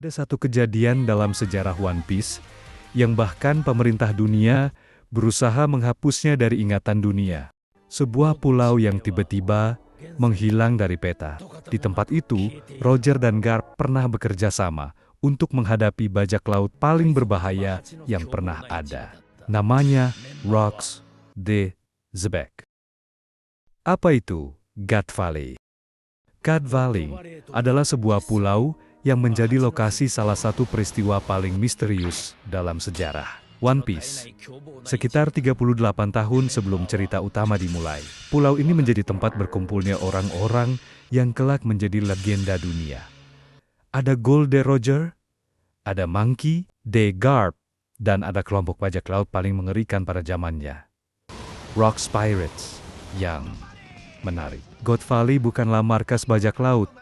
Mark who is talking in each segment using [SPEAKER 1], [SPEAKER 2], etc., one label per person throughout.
[SPEAKER 1] Ada satu kejadian dalam sejarah One Piece yang bahkan pemerintah dunia berusaha menghapusnya dari ingatan dunia. Sebuah pulau yang tiba-tiba menghilang dari peta. Di tempat itu, Roger dan Garp pernah bekerja sama untuk menghadapi bajak laut paling berbahaya yang pernah ada. Namanya Rocks de Zebek. Apa itu God Valley? God Valley adalah sebuah pulau yang menjadi lokasi salah satu peristiwa paling misterius dalam sejarah One Piece. Sekitar 38 tahun sebelum cerita utama dimulai, pulau ini menjadi tempat berkumpulnya orang-orang yang kelak menjadi legenda dunia. Ada Gold de Roger, ada Monkey de Garp, dan ada kelompok bajak laut paling mengerikan pada zamannya, Rocks Pirates. Yang menarik, God Valley bukanlah markas bajak laut.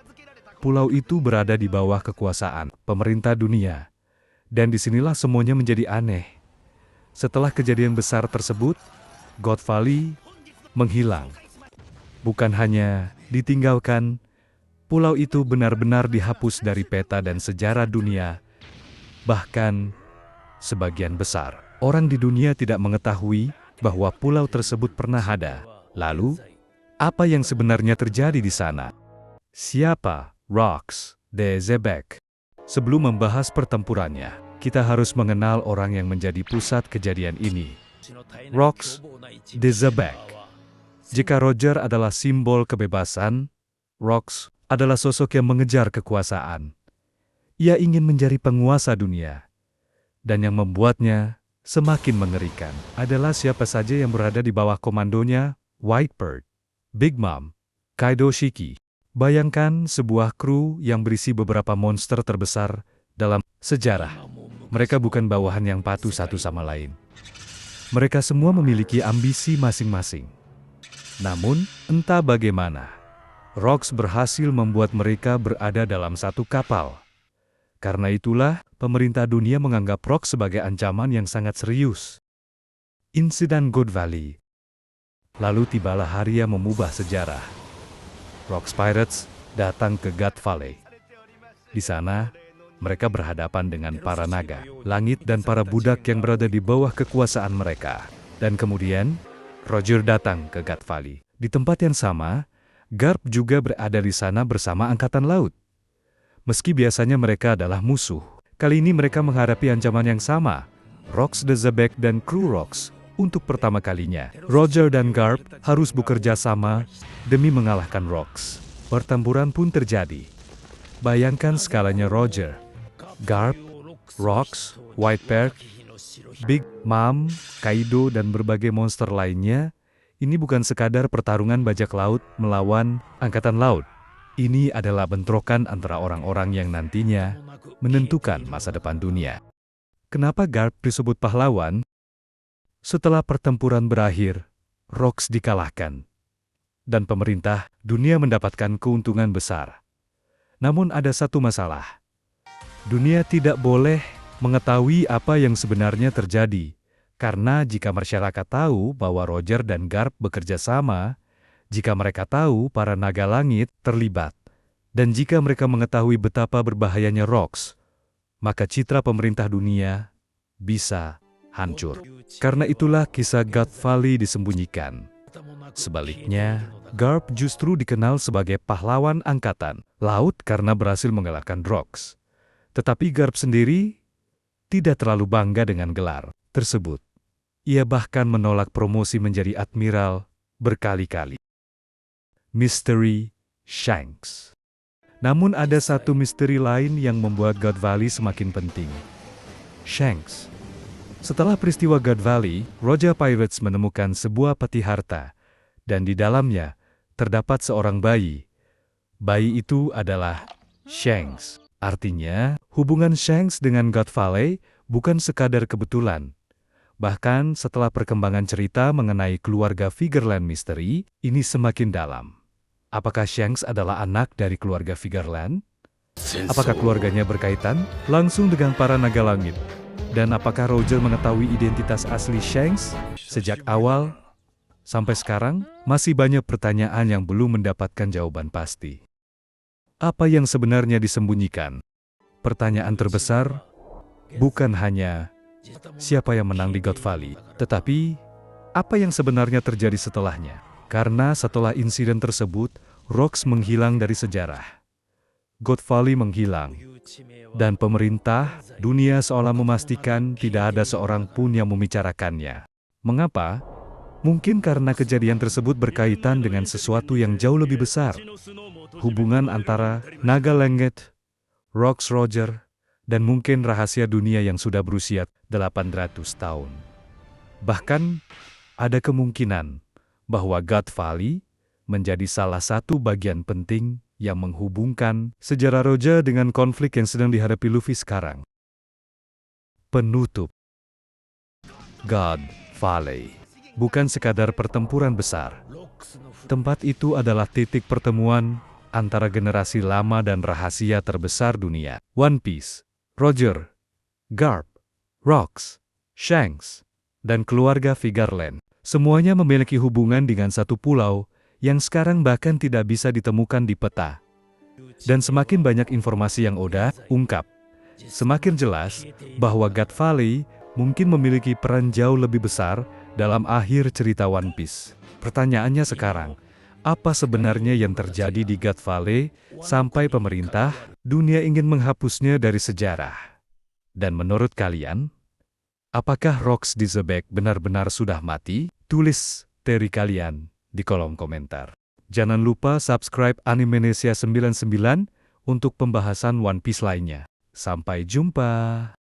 [SPEAKER 1] Pulau itu berada di bawah kekuasaan pemerintah dunia. Dan disinilah semuanya menjadi aneh. Setelah kejadian besar tersebut, God Valley menghilang. Bukan hanya ditinggalkan, pulau itu benar-benar dihapus dari peta dan sejarah dunia. Bahkan, sebagian besar orang di dunia tidak mengetahui bahwa pulau tersebut pernah ada. Lalu, apa yang sebenarnya terjadi di sana? Siapa Rocks de Zebek? Sebelum membahas pertempurannya, kita harus mengenal orang yang menjadi pusat kejadian ini. Rocks de Zebek. Jika Roger adalah simbol kebebasan, Rocks adalah sosok yang mengejar kekuasaan. Ia ingin menjadi penguasa dunia. Dan yang membuatnya semakin mengerikan adalah siapa saja yang berada di bawah komandonya: Whitebird, Big Mom, Kaido Shiki. Bayangkan sebuah kru yang berisi beberapa monster terbesar dalam sejarah. Mereka bukan bawahan yang patuh satu sama lain. Mereka semua memiliki ambisi masing-masing. Namun, entah bagaimana, Rocks berhasil membuat mereka berada dalam satu kapal. Karena itulah, pemerintah dunia menganggap Rocks sebagai ancaman yang sangat serius. Insiden God Valley. Lalu tibalah hari yang mengubah sejarah. Rocks Pirates datang ke God Valley. Di sana, mereka berhadapan dengan para naga, langit dan para budak yang berada di bawah kekuasaan mereka. Dan kemudian, Roger datang ke God Valley. Di tempat yang sama, Garp juga berada di sana bersama Angkatan Laut. Meski biasanya mereka adalah musuh, kali ini mereka menghadapi ancaman yang sama. Rocks de Zebek dan kru Rocks. Untuk pertama kalinya, Roger dan Garp harus bekerja sama demi mengalahkan Rocks. Pertempuran pun terjadi. Bayangkan skalanya Roger, Garp, Rocks, Whitebird, Big Mom, Kaido, dan berbagai monster lainnya. Ini bukan sekadar pertarungan bajak laut melawan Angkatan Laut. Ini adalah bentrokan antara orang-orang yang nantinya menentukan masa depan dunia. Kenapa Garp disebut pahlawan? Setelah pertempuran berakhir, Rocks dikalahkan, dan pemerintah dunia mendapatkan keuntungan besar. Namun ada satu masalah. Dunia tidak boleh mengetahui apa yang sebenarnya terjadi, karena jika masyarakat tahu bahwa Roger dan Garp bekerja sama, jika mereka tahu para naga langit terlibat, dan jika mereka mengetahui betapa berbahayanya Rocks, maka citra pemerintah dunia bisa hancur. Karena itulah kisah God Valley disembunyikan. Sebaliknya, Garp justru dikenal sebagai pahlawan angkatan laut karena berhasil mengalahkan Rocks. Tetapi Garp sendiri tidak terlalu bangga dengan gelar tersebut. Ia bahkan menolak promosi menjadi admiral berkali-kali. Misteri Shanks. Namun ada satu misteri lain yang membuat God Valley semakin penting. Shanks. Setelah peristiwa God Valley, Roger Pirates menemukan sebuah peti harta, dan di dalamnya terdapat seorang bayi. Bayi itu adalah Shanks. Artinya, hubungan Shanks dengan God Valley bukan sekadar kebetulan. Bahkan setelah perkembangan cerita mengenai keluarga Figureland misteri, ini semakin dalam. Apakah Shanks adalah anak dari keluarga Figureland? Apakah keluarganya berkaitan langsung dengan para naga langit? Dan apakah Roger mengetahui identitas asli Shanks? Sejak awal sampai sekarang, masih banyak pertanyaan yang belum mendapatkan jawaban pasti. Apa yang sebenarnya disembunyikan? Pertanyaan terbesar bukan hanya siapa yang menang di God Valley, tetapi apa yang sebenarnya terjadi setelahnya. Karena setelah insiden tersebut, Rocks menghilang dari sejarah. God Valley menghilang, dan pemerintah dunia seolah memastikan tidak ada seorang pun yang membicarakannya. Mengapa? Mungkin karena kejadian tersebut berkaitan dengan sesuatu yang jauh lebih besar. Hubungan antara naga Lengget, Rocks Roger, dan mungkin rahasia dunia yang sudah berusia 800 tahun. Bahkan, ada kemungkinan bahwa God Valley menjadi salah satu bagian penting yang menghubungkan sejarah Roja dengan konflik yang sedang dihadapi Luffy sekarang. Penutup. God Valley bukan sekadar pertempuran besar. Tempat itu adalah titik pertemuan antara generasi lama dan rahasia terbesar dunia. One Piece, Roger, Garp, Rocks, Shanks, dan keluarga Vigarland. Semuanya memiliki hubungan dengan satu pulau yang sekarang bahkan tidak bisa ditemukan di peta. Dan semakin banyak informasi yang Oda ungkap, semakin jelas bahwa God Valley mungkin memiliki peran jauh lebih besar dalam akhir cerita One Piece. Pertanyaannya sekarang, apa sebenarnya yang terjadi di God Valley sampai pemerintah dunia ingin menghapusnya dari sejarah? Dan menurut kalian, apakah Rocks di Zebek benar-benar sudah mati? Tulis teori kalian di kolom komentar. Jangan lupa subscribe Animenesia 99 untuk pembahasan One Piece lainnya. Sampai jumpa!